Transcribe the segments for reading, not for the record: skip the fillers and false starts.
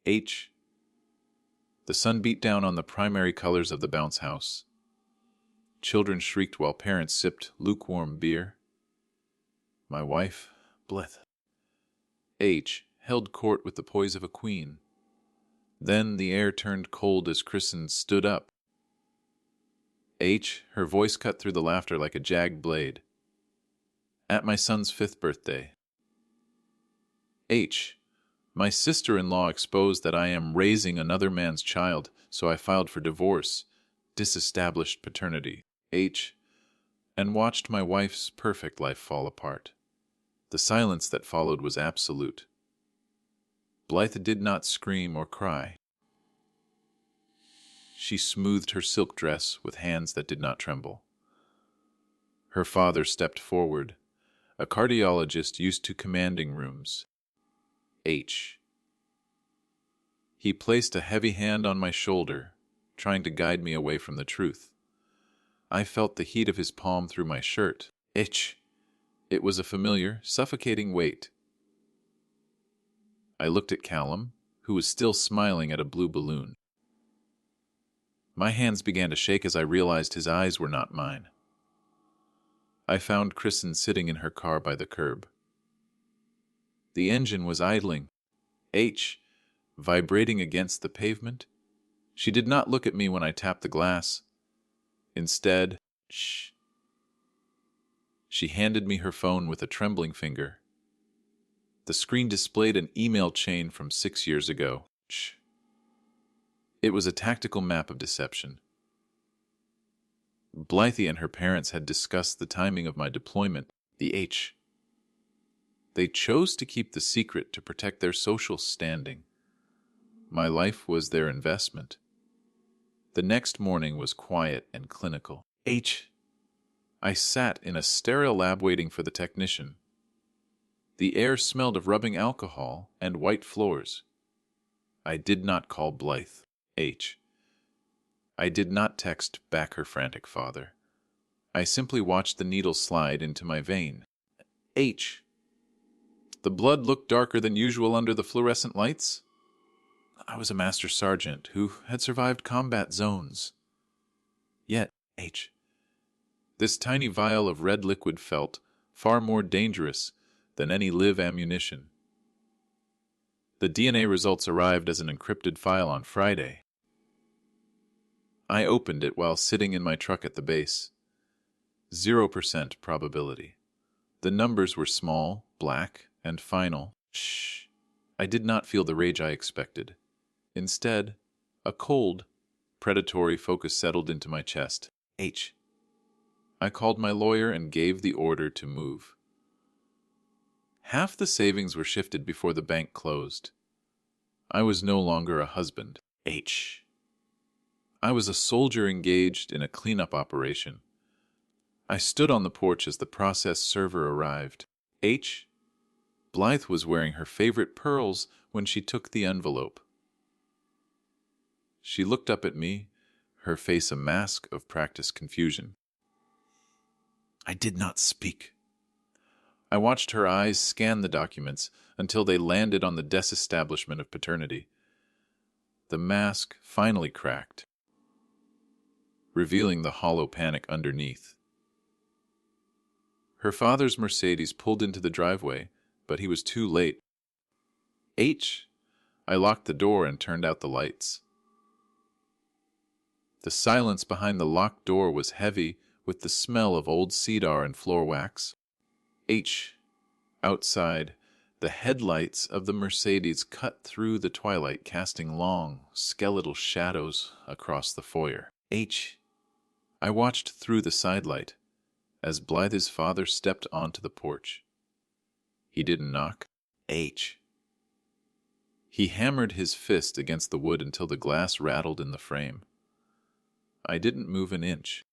H. The sun beat down on the primary colors of the bounce house. Children shrieked while parents sipped lukewarm beer. My wife, bleth. H. held court with the poise of a queen. Then the air turned cold as Kristen stood up. H. Her voice cut through the laughter like a jagged blade. At my son's 5th birthday. H. My sister-in-law exposed that I am raising another man's child, so I filed for divorce, disestablished paternity. H. And watched my wife's perfect life fall apart. The silence that followed was absolute. Blythe did not scream or cry. She smoothed her silk dress with hands that did not tremble. Her father stepped forward, a cardiologist used to commanding rooms. H. He placed a heavy hand on my shoulder, trying to guide me away from the truth. I felt the heat of his palm through my shirt. H. It was a familiar, suffocating weight. I looked at Callum, who was still smiling at a blue balloon. My hands began to shake as I realized his eyes were not mine. I found Kristen sitting in her car by the curb. The engine was idling. H. Vibrating against the pavement. She did not look at me when I tapped the glass. Instead, shh. She handed me her phone with a trembling finger. The screen displayed an email chain from 6 years ago. Shh. It was a tactical map of deception. Blythe and her parents had discussed the timing of my deployment, the H. They chose to keep the secret to protect their social standing. My life was their investment. The next morning was quiet and clinical. H. I sat in a sterile lab waiting for the technician. The air smelled of rubbing alcohol and white floors. I did not call Blythe. H. I did not text back her frantic father. I simply watched the needle slide into my vein. H. The blood looked darker than usual under the fluorescent lights. I was a master sergeant who had survived combat zones. Yet, H. This tiny vial of red liquid felt far more dangerous than any live ammunition. The DNA results arrived as an encrypted file on Friday. I opened it while sitting in my truck at the base. 0% probability. The numbers were small, black, and final. Shh. I did not feel the rage I expected. Instead, a cold, predatory focus settled into my chest. H. I called my lawyer and gave the order to move. Half the savings were shifted before the bank closed. I was no longer a husband. H. I was a soldier engaged in a cleanup operation. I stood on the porch as the process server arrived. H. Blythe was wearing her favorite pearls when she took the envelope. She looked up at me, her face a mask of practiced confusion. I did not speak. I watched her eyes scan the documents until they landed on the disestablishment of paternity. The mask finally cracked, revealing the hollow panic underneath. Her father's Mercedes pulled into the driveway, but he was too late. H. I locked the door and turned out the lights. The silence behind the locked door was heavy with the smell of old cedar and floor wax. H. Outside, the headlights of the Mercedes cut through the twilight, casting long, skeletal shadows across the foyer. H. I watched through the sidelight as Blythe's father stepped onto the porch. He didn't knock. H. He hammered his fist against the wood until the glass rattled in the frame. I didn't move an inch.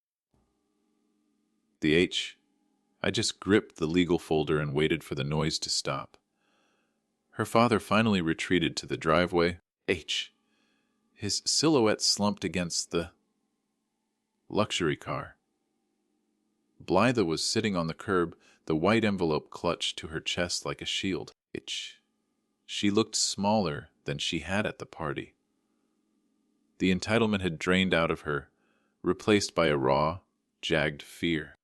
The H. I just gripped the legal folder and waited for the noise to stop. Her father finally retreated to the driveway. H. His silhouette slumped against the luxury car. Blythe was sitting on the curb, the white envelope clutched to her chest like a shield. H. She looked smaller than she had at the party. The entitlement had drained out of her, replaced by a raw, jagged fear.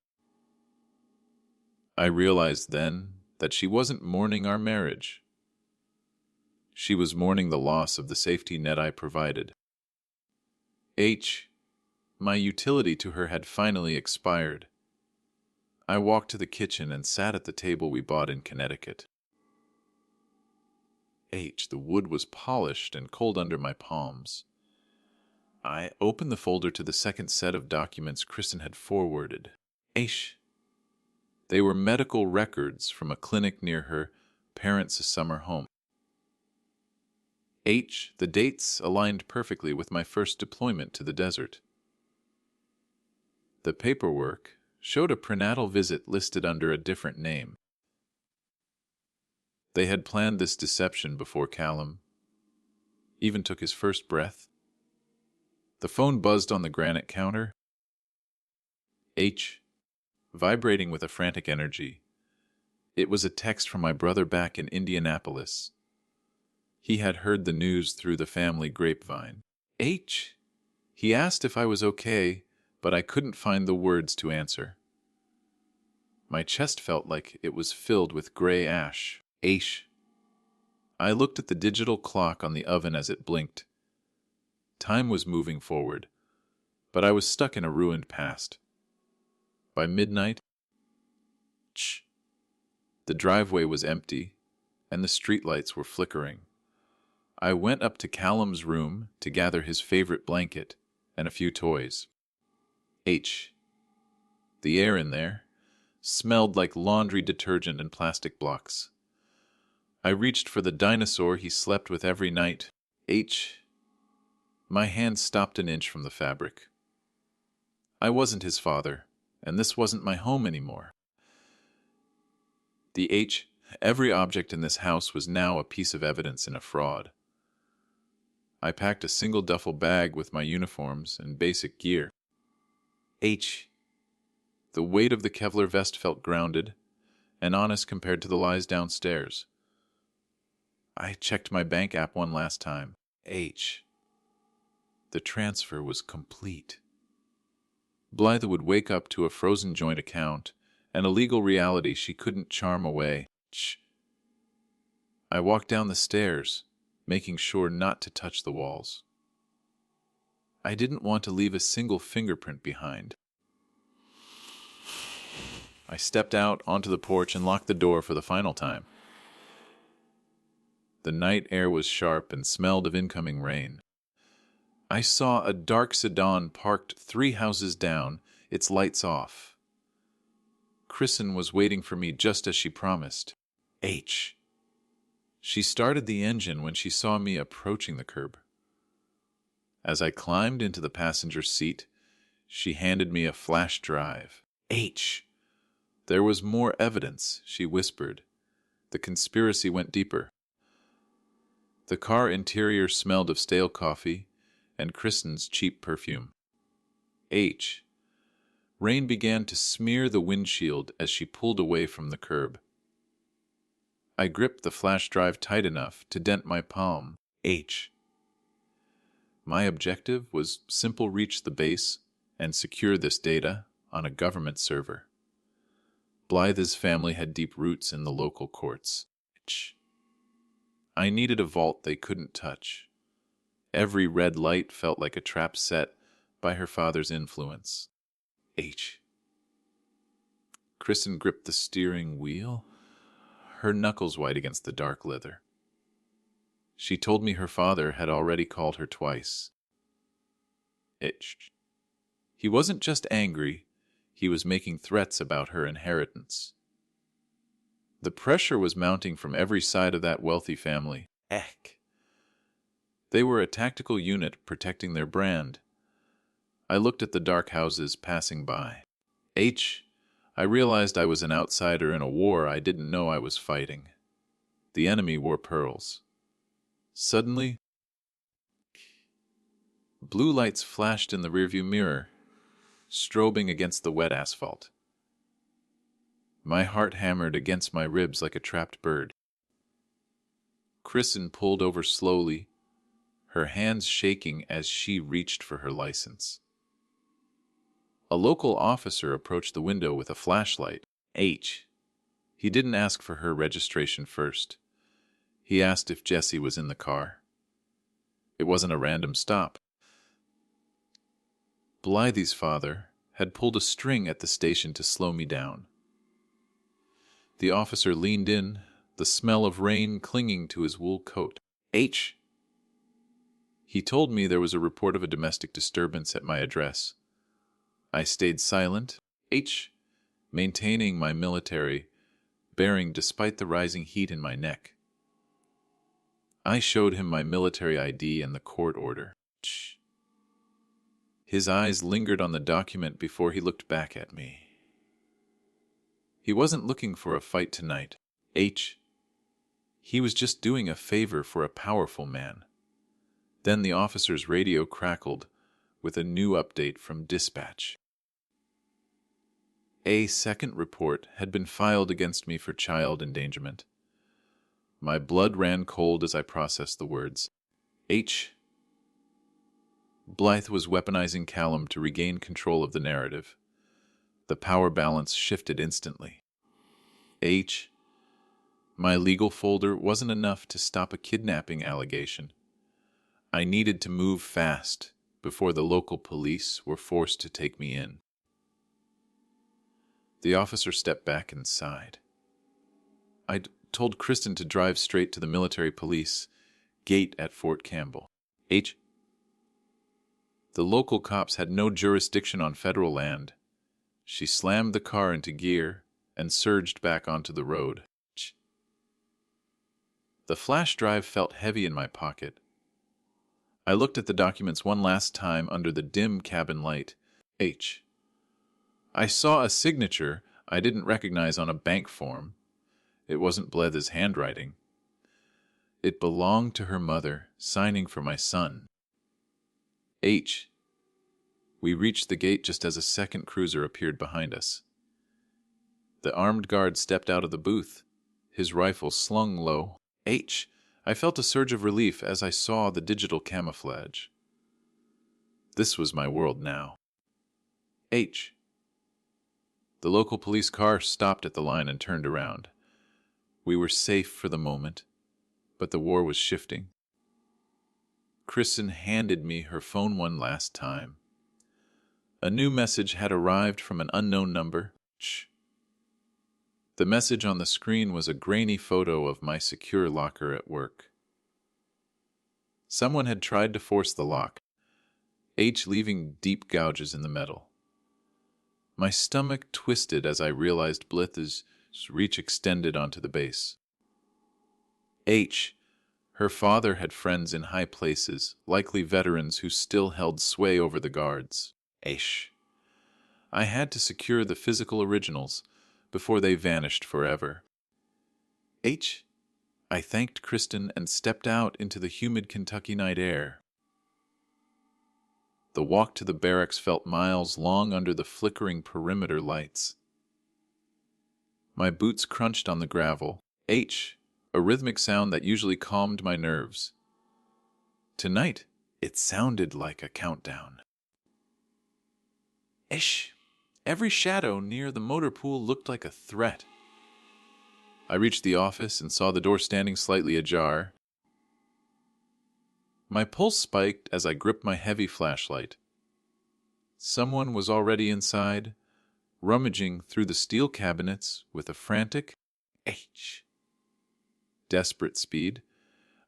I realized then that she wasn't mourning our marriage. She was mourning the loss of the safety net I provided. My utility to her had finally expired. I walked to the kitchen and sat at the table we bought in Connecticut. The wood was polished and cold under my palms. I opened the folder to the second set of documents Kristen had forwarded. They were medical records from a clinic near her parents' summer home. The dates aligned perfectly with my first deployment to the desert. The paperwork showed a prenatal visit listed under a different name. They had planned this deception before Callum even took his first breath. The phone buzzed on the granite counter. Vibrating with a frantic energy. It was a text from my brother back in Indianapolis. He had heard the news through the family grapevine. He asked if I was okay, but I couldn't find the words to answer. My chest felt like it was filled with gray ash. I looked at the digital clock on the oven as it blinked. Time was moving forward, but I was stuck in a ruined past. By midnight, the driveway was empty, and the streetlights were flickering. I went up to Callum's room to gather his favorite blanket and a few toys. The air in there smelled like laundry detergent and plastic blocks. I reached for the dinosaur he slept with every night. My hand stopped an inch from the fabric. I wasn't his father, and this wasn't my home anymore. Every object in this house was now a piece of evidence in a fraud. I packed a single duffel bag with my uniforms and basic gear. The weight of the Kevlar vest felt grounded and honest compared to the lies downstairs. I checked my bank app one last time. The transfer was complete. Blythe would wake up to a frozen joint account and a legal reality she couldn't charm away. I walked down the stairs, making sure not to touch the walls. I didn't want to leave a single fingerprint behind. I stepped out onto the porch and locked the door for the final time. The night air was sharp and smelled of incoming rain. I saw a dark sedan parked 3 houses down, its lights off. Kristen was waiting for me just as she promised. She started the engine when she saw me approaching the curb. As I climbed into the passenger seat, she handed me a flash drive. There was more evidence, she whispered. The conspiracy went deeper. The car interior smelled of stale coffee and Kristen's cheap perfume. Rain began to smear the windshield as she pulled away from the curb. I gripped the flash drive tight enough to dent my palm. My objective was simple: reach the base and secure this data on a government server. Blythe's family had deep roots in the local courts. I needed a vault they couldn't touch. Every red light felt like a trap set by her father's influence. Kristen gripped the steering wheel, her knuckles white against the dark leather. She told me her father had already called her twice. He wasn't just angry, he was making threats about her inheritance. The pressure was mounting from every side of that wealthy family. They were a tactical unit protecting their brand. I looked at the dark houses passing by. I realized I was an outsider in a war I didn't know I was fighting. The enemy wore pearls. Suddenly, blue lights flashed in the rearview mirror, strobing against the wet asphalt. My heart hammered against my ribs like a trapped bird. Kristen pulled over slowly, her hands shaking as she reached for her license. A local officer approached the window with a flashlight. He didn't ask for her registration first. He asked if Jessie was in the car. It wasn't a random stop. Blythe's father had pulled a string at the station to slow me down. The officer leaned in, the smell of rain clinging to his wool coat. He told me there was a report of a domestic disturbance at my address. I stayed silent, maintaining my military bearing despite the rising heat in my neck. I showed him my military ID and the court order. His eyes lingered on the document before he looked back at me. He wasn't looking for a fight tonight. He was just doing a favor for a powerful man. Then the officer's radio crackled with a new update from dispatch. A second report had been filed against me for child endangerment. My blood ran cold as I processed the words. Blythe was weaponizing Callum to regain control of the narrative. The power balance shifted instantly. My legal folder wasn't enough to stop a kidnapping allegation. I needed to move fast before the local police were forced to take me in. The officer stepped back and sighed. I'd told Kristen to drive straight to the military police gate at Fort Campbell. The local cops had no jurisdiction on federal land. She slammed the car into gear and surged back onto the road. The flash drive felt heavy in my pocket. I looked at the documents one last time under the dim cabin light. I saw a signature I didn't recognize on a bank form. It wasn't Blythe's handwriting. It belonged to her mother, signing for my son. We reached the gate just as a second cruiser appeared behind us. The armed guard stepped out of the booth, his rifle slung low. I felt a surge of relief as I saw the digital camouflage. This was my world now. The local police car stopped at the line and turned around. We were safe for the moment, but the war was shifting. Kristen handed me her phone one last time. A new message had arrived from an unknown number. The message on the screen was a grainy photo of my secure locker at work. Someone had tried to force the lock, leaving deep gouges in the metal. My stomach twisted as I realized Blythe's reach extended onto the base. Her father had friends in high places, likely veterans who still held sway over the guards. I had to secure the physical originals before they vanished forever. I thanked Kristen and stepped out into the humid Kentucky night air. The walk to the barracks felt miles long under the flickering perimeter lights. My boots crunched on the gravel. A rhythmic sound that usually calmed my nerves. Tonight, it sounded like a countdown. Every shadow near the motor pool looked like a threat. I reached the office and saw the door standing slightly ajar. My pulse spiked as I gripped my heavy flashlight. Someone was already inside, rummaging through the steel cabinets with a frantic desperate speed.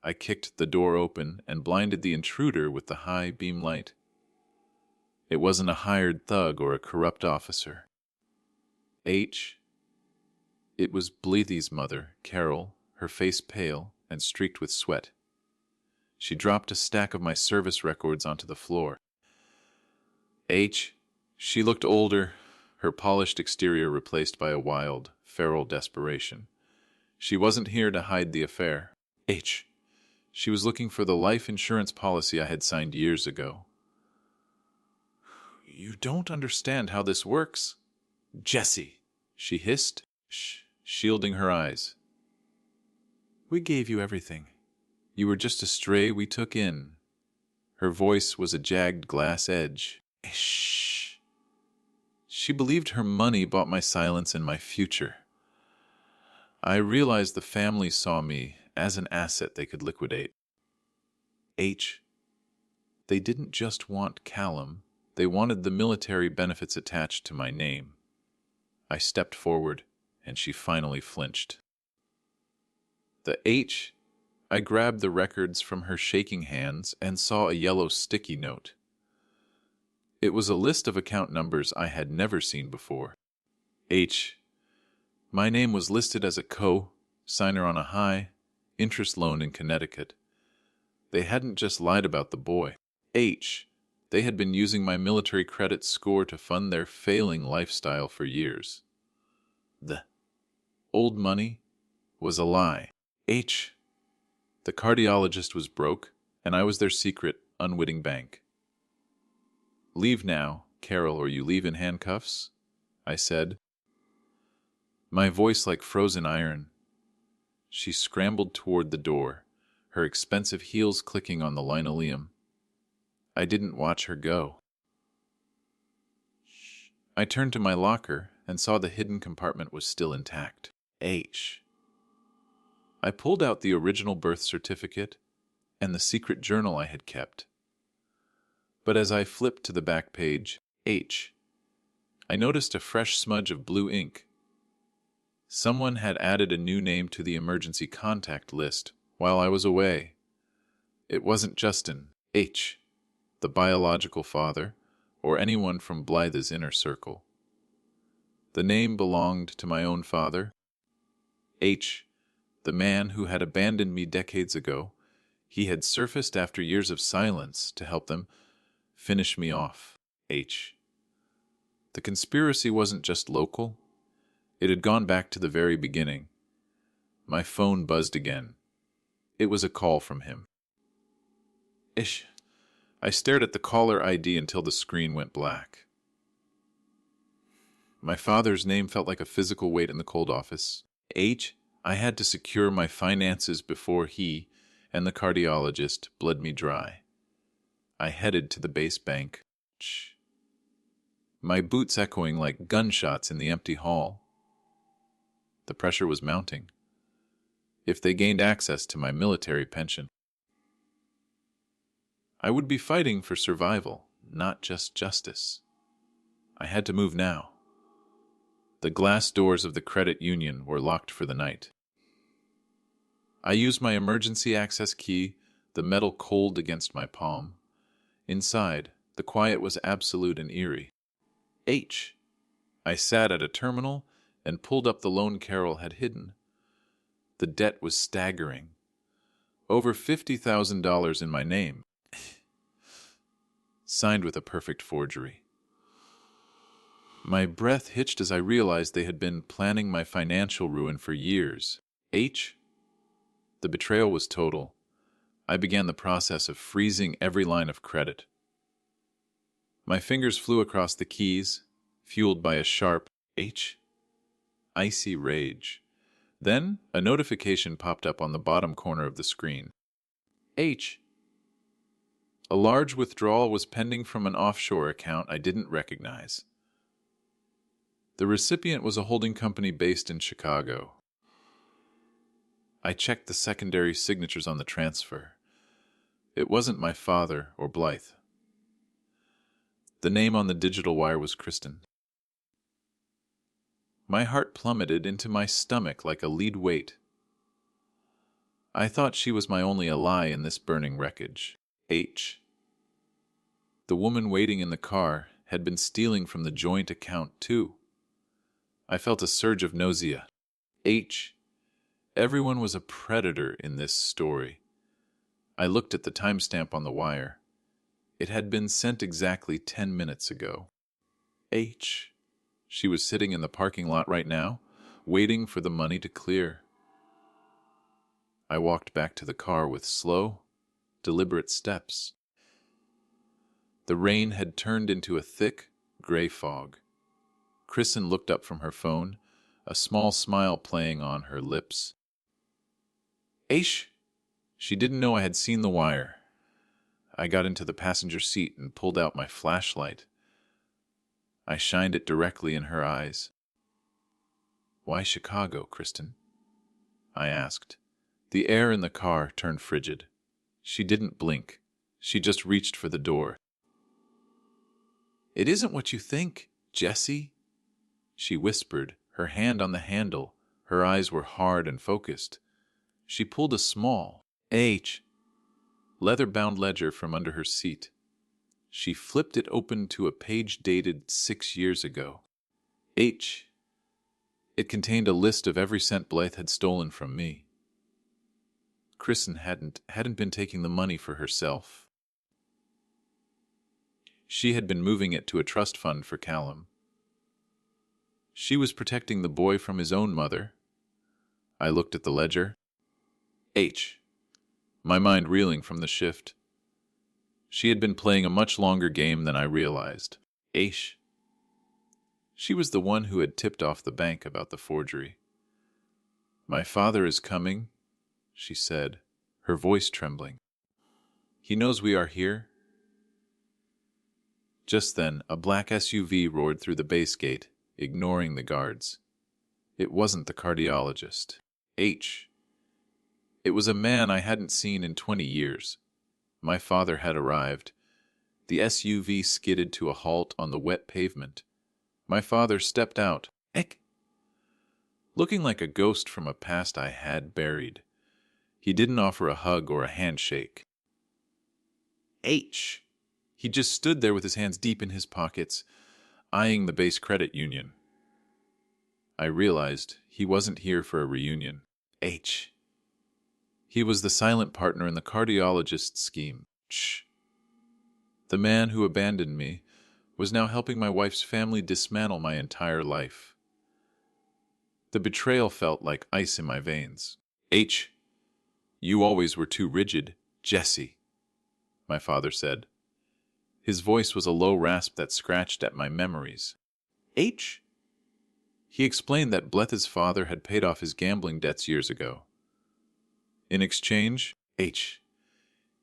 I kicked the door open and blinded the intruder with the high beam light. It wasn't a hired thug or a corrupt officer. It was Blythe's mother, Carol, her face pale and streaked with sweat. She dropped a stack of my service records onto the floor. She looked older, her polished exterior replaced by a wild, feral desperation. She wasn't here to hide the affair. She was looking for the life insurance policy I had signed years ago. You don't understand how this works. Jessie, she hissed, shielding her eyes. We gave you everything. You were just a stray we took in. Her voice was a jagged glass edge. Shh. She believed her money bought my silence and my future. I realized the family saw me as an asset they could liquidate. H. They didn't just want Callum, they wanted the military benefits attached to my name. I stepped forward, and she finally flinched. The H. I grabbed the records from her shaking hands and saw a yellow sticky note. It was a list of account numbers I had never seen before. H. My name was listed as a co-signer on a high-interest loan in Connecticut. They hadn't just lied about the boy. H. They had been using my military credit score to fund their failing lifestyle for years. The old money was a lie. H. The cardiologist was broke, and I was their secret, unwitting bank. Leave now, Carol, or you leave in handcuffs, I said, my voice like frozen iron. She scrambled toward the door, her expensive heels clicking on the linoleum. I didn't watch her go. I turned to my locker and saw the hidden compartment was still intact. H. I pulled out the original birth certificate and the secret journal I had kept. But as I flipped to the back page, H, I noticed a fresh smudge of blue ink. Someone had added a new name to the emergency contact list while I was away. It wasn't Justin, H, the biological father, or anyone from Blythe's inner circle. The name belonged to my own father, H, the man who had abandoned me decades ago. He had surfaced after years of silence to help them finish me off, H. The conspiracy wasn't just local. It had gone back to the very beginning. My phone buzzed again. It was a call from him. Ish. I stared at the caller ID until the screen went black. My father's name felt like a physical weight in the cold office. H. I had to secure my finances before he and the cardiologist bled me dry. I headed to the base bank. Shh. My boots echoing like gunshots in the empty hall. The pressure was mounting. If they gained access to my military pension, I would be fighting for survival, not just justice. I had to move now. The glass doors of the credit union were locked for the night. I used my emergency access key, the metal cold against my palm. Inside, the quiet was absolute and eerie. H. I sat at a terminal and pulled up the loan Carol had hidden. The debt was staggering. Over $50,000 in my name. Signed with a perfect forgery. My breath hitched as I realized they had been planning my financial ruin for years. H. The betrayal was total. I began the process of freezing every line of credit. My fingers flew across the keys, fueled by a sharp H. Icy rage. Then, a notification popped up on the bottom corner of the screen. H. A large withdrawal was pending from an offshore account I didn't recognize. The recipient was a holding company based in Chicago. I checked the secondary signatures on the transfer. It wasn't my father or Blythe. The name on the digital wire was Kristen. My heart plummeted into my stomach like a lead weight. I thought she was my only ally in this burning wreckage. H. The woman waiting in the car had been stealing from the joint account too. I felt a surge of nausea. H. Everyone was a predator in this story. I looked at the timestamp on the wire. It had been sent exactly 10 minutes ago. H. She was sitting in the parking lot right now, waiting for the money to clear. I walked back to the car with slow, deliberate steps. The rain had turned into a thick, gray fog. Kristen looked up from her phone, a small smile playing on her lips. H. She didn't know I had seen the wire. I got into the passenger seat and pulled out my flashlight. I shined it directly in her eyes. "Why Chicago, Kristen?" I asked. The air in the car turned frigid. She didn't blink. She just reached for the door. "It isn't what you think, Jesse," she whispered, her hand on the handle. Her eyes were hard and focused. She pulled a small leather-bound ledger from under her seat. She flipped it open to a page dated 6 years ago. It contained a list of every cent Blythe had stolen from me. Kristen hadn't been taking the money for herself. She had been moving it to a trust fund for Callum. She was protecting the boy from his own mother. I looked at the ledger. My mind reeling from the shift. She had been playing a much longer game than I realized. She was the one who had tipped off the bank about the forgery. "My father is coming," she said, her voice trembling. "He knows we are here." Just then, a black SUV roared through the base gate, ignoring the guards. It wasn't the cardiologist. It was a man I hadn't seen in 20 years. My father had arrived. The SUV skidded to a halt on the wet pavement. My father stepped out, looking like a ghost from a past I had buried. He didn't offer a hug or a handshake. He just stood there with his hands deep in his pockets, eyeing the base credit union. I realized he wasn't here for a reunion. He was the silent partner in the cardiologist's scheme. The man who abandoned me was now helping my wife's family dismantle my entire life. The betrayal felt like ice in my veins. "You always were too rigid, Jesse," my father said. His voice was a low rasp that scratched at my memories. He explained that Blythe's father had paid off his gambling debts years ago. In exchange,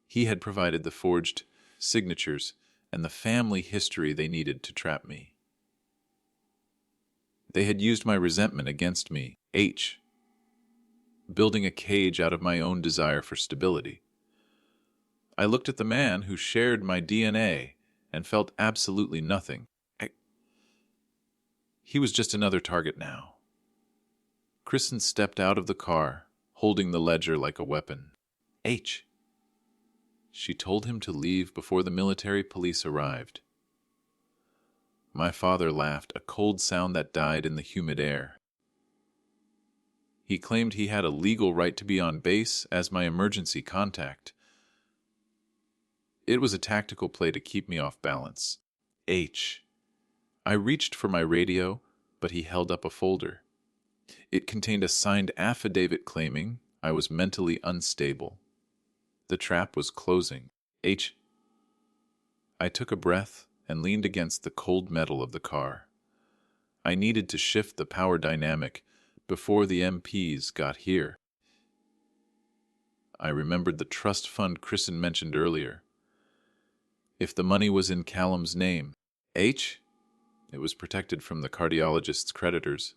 he had provided the forged signatures and the family history they needed to trap me. They had used my resentment against me, building a cage out of my own desire for stability. I looked at the man who shared my DNA and felt absolutely nothing. He was just another target now. Kristen stepped out of the car, holding the ledger like a weapon. She told him to leave before the military police arrived. My father laughed, a cold sound that died in the humid air. He claimed he had a legal right to be on base as my emergency contact. It was a tactical play to keep me off balance. I reached for my radio, but he held up a folder. It contained a signed affidavit claiming I was mentally unstable. The trap was closing. I took a breath and leaned against the cold metal of the car. I needed to shift the power dynamic before the MPs got here. I remembered the trust fund Kristen mentioned earlier. If the money was in Callum's name, it was protected from the cardiologist's creditors.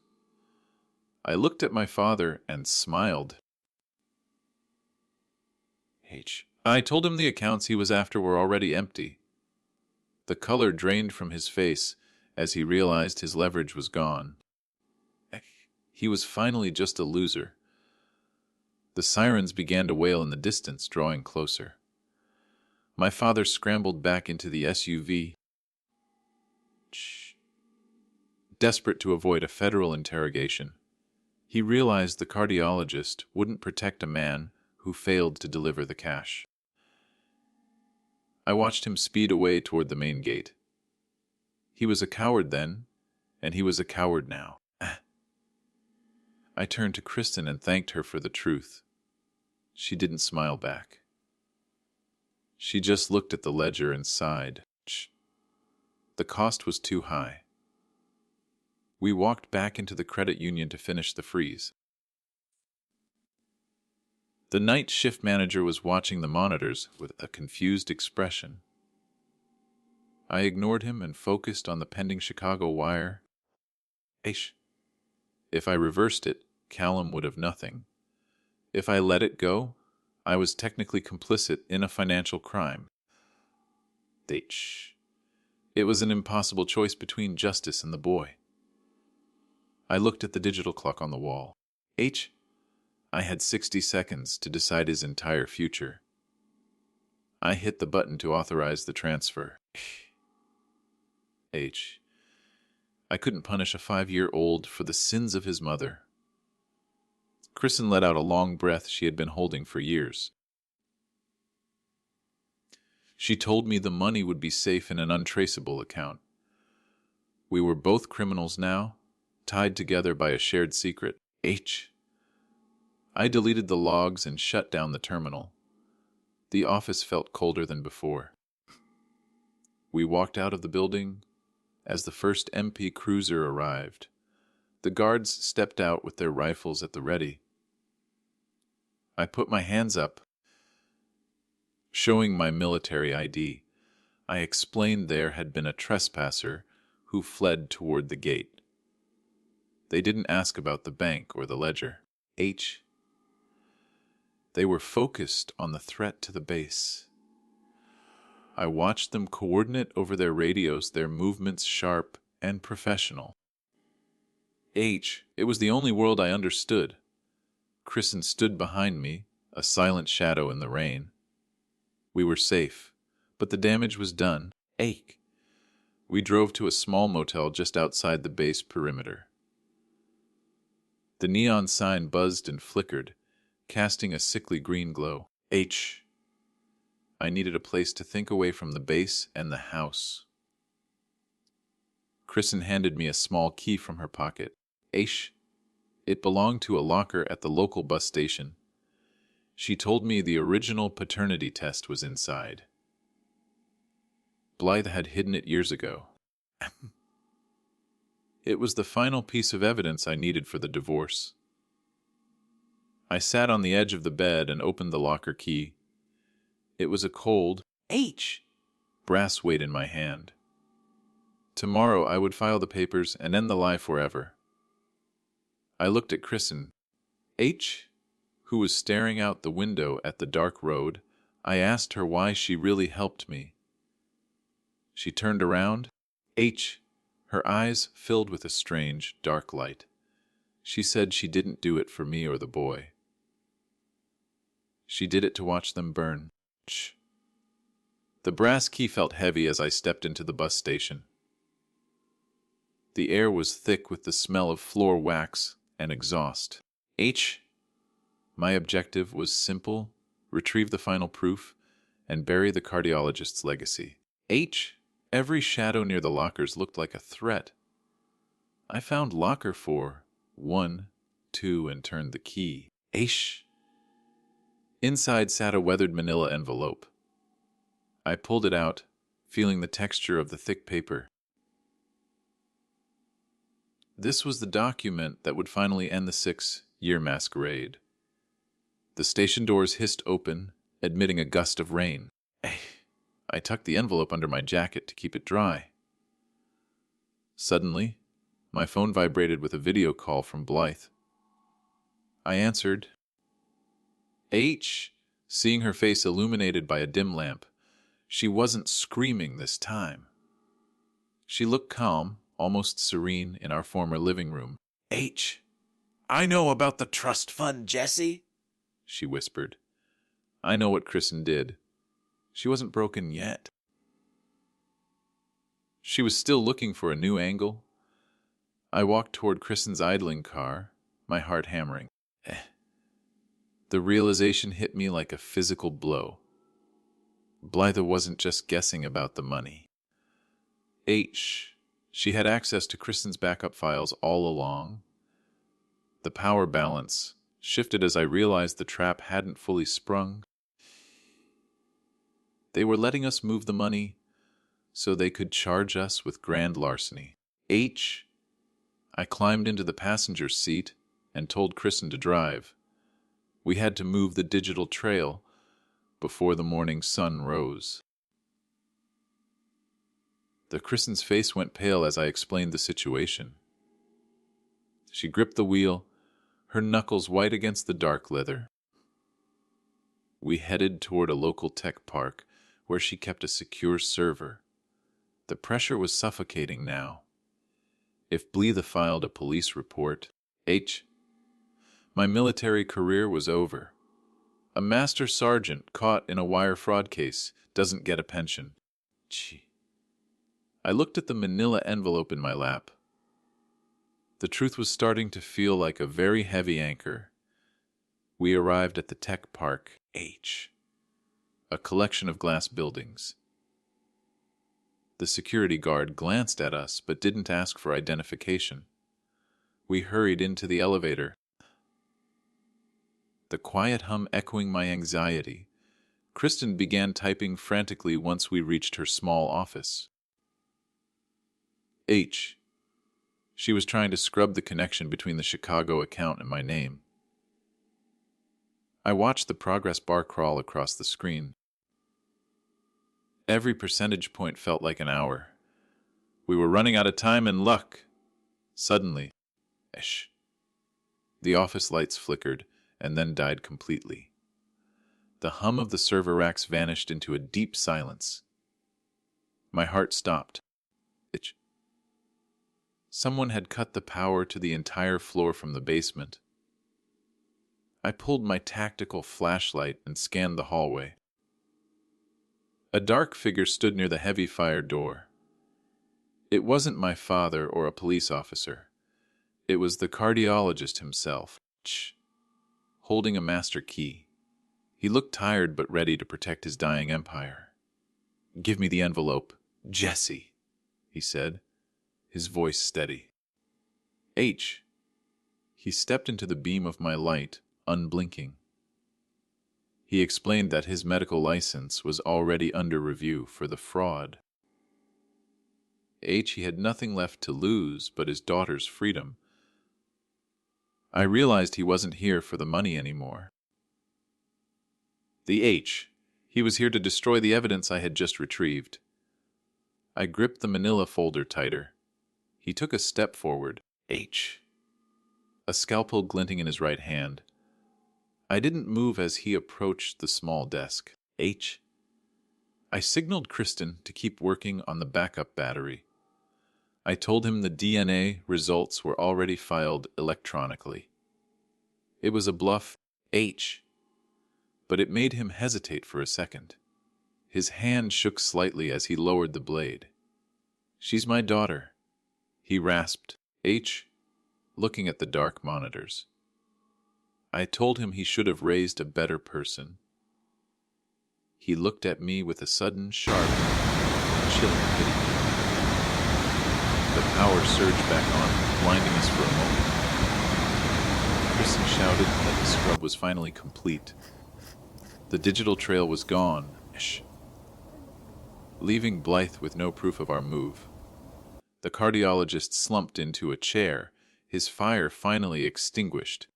I looked at my father and smiled. I told him the accounts he was after were already empty. The color drained from his face as he realized his leverage was gone. He was finally just a loser. The sirens began to wail in the distance, drawing closer. My father scrambled back into the SUV, desperate to avoid a federal interrogation. He realized the cardiologist wouldn't protect a man who failed to deliver the cash. I watched him speed away toward the main gate. He was a coward then, and he was a coward now. I turned to Kristen and thanked her for the truth. She didn't smile back. She just looked at the ledger and sighed. The cost was too high. We walked back into the credit union to finish the freeze. The night shift manager was watching the monitors with a confused expression. I ignored him and focused on the pending Chicago wire. If I reversed it, Callum would have nothing. If I let it go, I was technically complicit in a financial crime. It was an impossible choice between justice and the boy. I looked at the digital clock on the wall. I had 60 seconds to decide his entire future. I hit the button to authorize the transfer. I couldn't punish a 5-year-old for the sins of his mother. Kristen let out a long breath she had been holding for years. She told me the money would be safe in an untraceable account. We were both criminals now, tied together by a shared secret. I deleted the logs and shut down the terminal. The office felt colder than before. We walked out of the building as the first MP cruiser arrived. The guards stepped out with their rifles at the ready. I put my hands up, showing my military ID. I explained there had been a trespasser who fled toward the gate. They didn't ask about the bank or the ledger. They were focused on the threat to the base. I watched them coordinate over their radios, their movements sharp and professional. It was the only world I understood. Kristen stood behind me, a silent shadow in the rain. We were safe, but the damage was done. We drove to a small motel just outside the base perimeter. The neon sign buzzed and flickered, casting a sickly green glow. I needed a place to think away from the base and the house. Kristen handed me a small key from her pocket. It belonged to a locker at the local bus station. She told me the original paternity test was inside. Blythe had hidden it years ago. It was the final piece of evidence I needed for the divorce. I sat on the edge of the bed and opened the locker key. It was a cold brass weight in my hand. Tomorrow I would file the papers and end the lie forever. I looked at Kristen, who was staring out the window at the dark road. I asked her why she really helped me. She turned around, her eyes filled with a strange, dark light. She said she didn't do it for me or the boy. She did it to watch them burn. The brass key felt heavy as I stepped into the bus station. The air was thick with the smell of floor wax and exhaust. My objective was simple: retrieve the final proof and bury the cardiologist's legacy. Every shadow near the lockers looked like a threat. I found locker 4, 1, 2, and turned the key. Inside sat a weathered manila envelope. I pulled it out, feeling the texture of the thick paper. This was the document that would finally end the 6-year masquerade. The station doors hissed open, admitting a gust of rain. I tucked the envelope under my jacket to keep it dry. Suddenly, my phone vibrated with a video call from Blythe. I answered. Seeing her face illuminated by a dim lamp, she wasn't screaming this time. She looked calm, almost serene, in our former living room. I know about the trust fund, Jesse, she whispered. I know what Kristen did. She wasn't broken yet. She was still looking for a new angle. I walked toward Kristen's idling car, my heart hammering. The realization hit me like a physical blow. Blythe wasn't just guessing about the money. She had access to Kristen's backup files all along. The power balance shifted as I realized the trap hadn't fully sprung. They were letting us move the money so they could charge us with grand larceny. I climbed into the passenger seat and told Kristen to drive. We had to move the digital trail before the morning sun rose. The Kristen's face went pale as I explained the situation. She gripped the wheel, her knuckles white against the dark leather. We headed toward a local tech park where she kept a secure server. The pressure was suffocating now. If Bleetha filed a police report, my military career was over. A master sergeant caught in a wire fraud case doesn't get a pension. I looked at the manila envelope in my lap. The truth was starting to feel like a very heavy anchor. We arrived at the tech park, a collection of glass buildings. The security guard glanced at us but didn't ask for identification. We hurried into the elevator, the quiet hum echoing my anxiety. Kristen began typing frantically once we reached her small office. She was trying to scrub the connection between the Chicago account and my name. I watched the progress bar crawl across the screen. Every percentage point felt like an hour. We were running out of time and luck. Suddenly, the office lights flickered and then died completely. The hum of the server racks vanished into a deep silence. My heart stopped. Someone had cut the power to the entire floor from the basement. I pulled my tactical flashlight and scanned the hallway. A dark figure stood near the heavy fire door. It wasn't my father or a police officer. It was the cardiologist himself, holding a master key. He looked tired but ready to protect his dying empire. "Give me the envelope, Jesse," he said, his voice steady. He stepped into the beam of my light, unblinking. He explained that his medical license was already under review for the fraud. He had nothing left to lose but his daughter's freedom. I realized he wasn't here for the money anymore. He was here to destroy the evidence I had just retrieved. I gripped the manila folder tighter. He took a step forward, a scalpel glinting in his right hand. I didn't move as he approached the small desk. I signaled Kristen to keep working on the backup battery. I told him the DNA results were already filed electronically. It was a bluff, but it made him hesitate for a second. His hand shook slightly as he lowered the blade. "She's my daughter," he rasped, looking at the dark monitors. I told him he should have raised a better person. He looked at me with a sudden, sharp, chilling pity. The power surged back on, blinding us for a moment. Kristen shouted that the scrub was finally complete. The digital trail was gone, leaving Blythe with no proof of our move. The cardiologist slumped into a chair, his fire finally extinguished.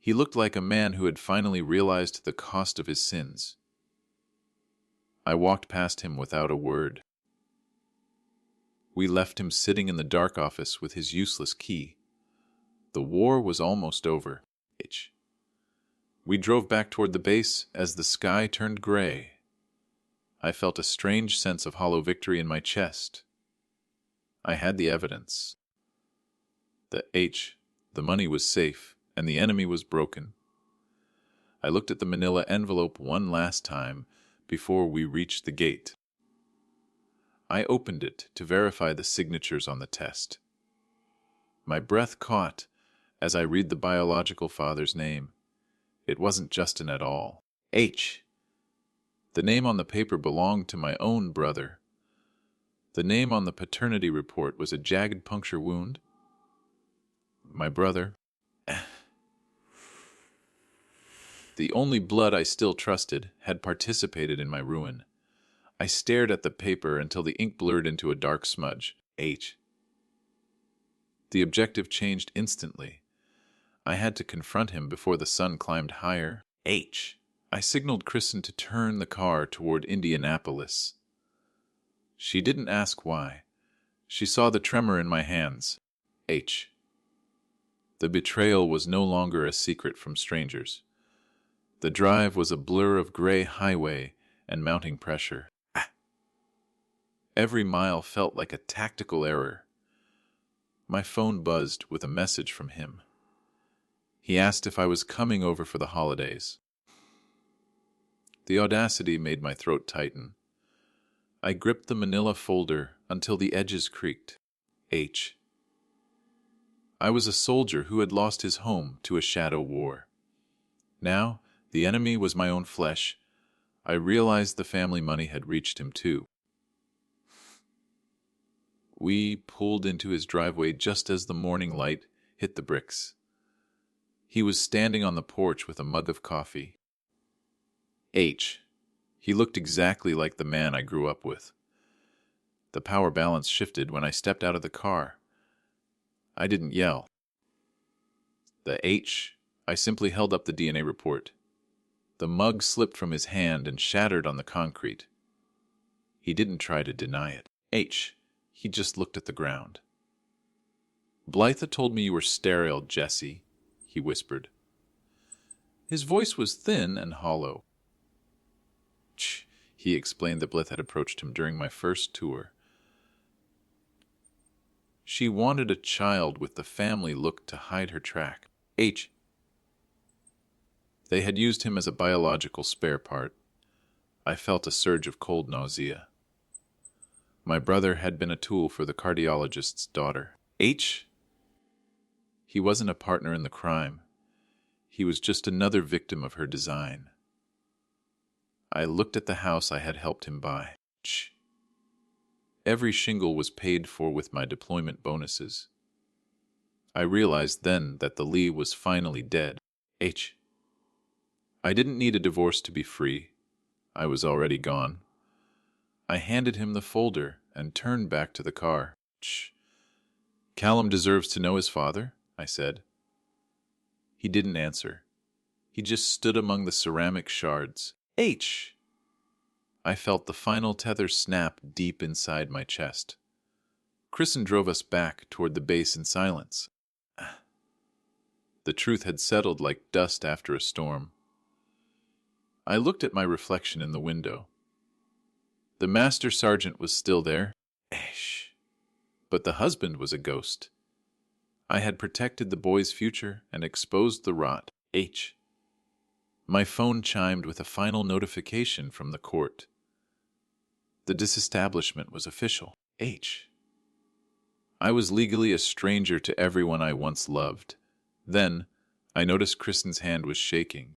He looked like a man who had finally realized the cost of his sins. I walked past him without a word. We left him sitting in the dark office with his useless key. The war was almost over. We drove back toward the base as the sky turned gray. I felt a strange sense of hollow victory in my chest. I had the evidence. The money was safe, and the enemy was broken. I looked at the manila envelope one last time before we reached the gate. I opened it to verify the signatures on the test. My breath caught as I read the biological father's name. It wasn't Justin at all. The name on the paper belonged to my own brother. The name on the paternity report was a jagged puncture wound. My brother. The only blood I still trusted had participated in my ruin. I stared at the paper until the ink blurred into a dark smudge. The objective changed instantly. I had to confront him before the sun climbed higher. H. I signaled Kristen to turn the car toward Indianapolis. She didn't ask why. She saw the tremor in my hands. H. The betrayal was no longer a secret from strangers. The drive was a blur of gray highway and mounting pressure. Every mile felt like a tactical error. My phone buzzed with a message from him. He asked if I was coming over for the holidays. The audacity made my throat tighten. I gripped the manila folder until the edges creaked. H. I was a soldier who had lost his home to a shadow war. Now, the enemy was my own flesh. I realized the family money had reached him too. We pulled into his driveway just as the morning light hit the bricks. He was standing on the porch with a mug of coffee. H. He looked exactly like the man I grew up with. The power balance shifted when I stepped out of the car. I didn't yell. The H. I simply held up the DNA report. The mug slipped from his hand and shattered on the concrete. He didn't try to deny it. H. He just looked at the ground. Blythe told me you were sterile, Jesse, he whispered. His voice was thin and hollow. Ch, he explained that Blythe had approached him during my first tour. She wanted a child with the family look to hide her track. H. They had used him as a biological spare part. I felt a surge of cold nausea. My brother had been a tool for the cardiologist's daughter. H. He wasn't a partner in the crime. He was just another victim of her design. I looked at the house I had helped him buy. Ch. Every shingle was paid for with my deployment bonuses. I realized then that the Lee was finally dead. H. I didn't need a divorce to be free. I was already gone. I handed him the folder and turned back to the car. Ch. Callum deserves to know his father, I said. He didn't answer. He just stood among the ceramic shards. H. I felt the final tether snap deep inside my chest. Kristen drove us back toward the base in silence. The truth had settled like dust after a storm. I looked at my reflection in the window. The master sergeant was still there, but the husband was a ghost. I had protected the boy's future and exposed the rot. H. My phone chimed with a final notification from the court. The disestablishment was official. H. I was legally a stranger to everyone I once loved. Then, I noticed Kristen's hand was shaking.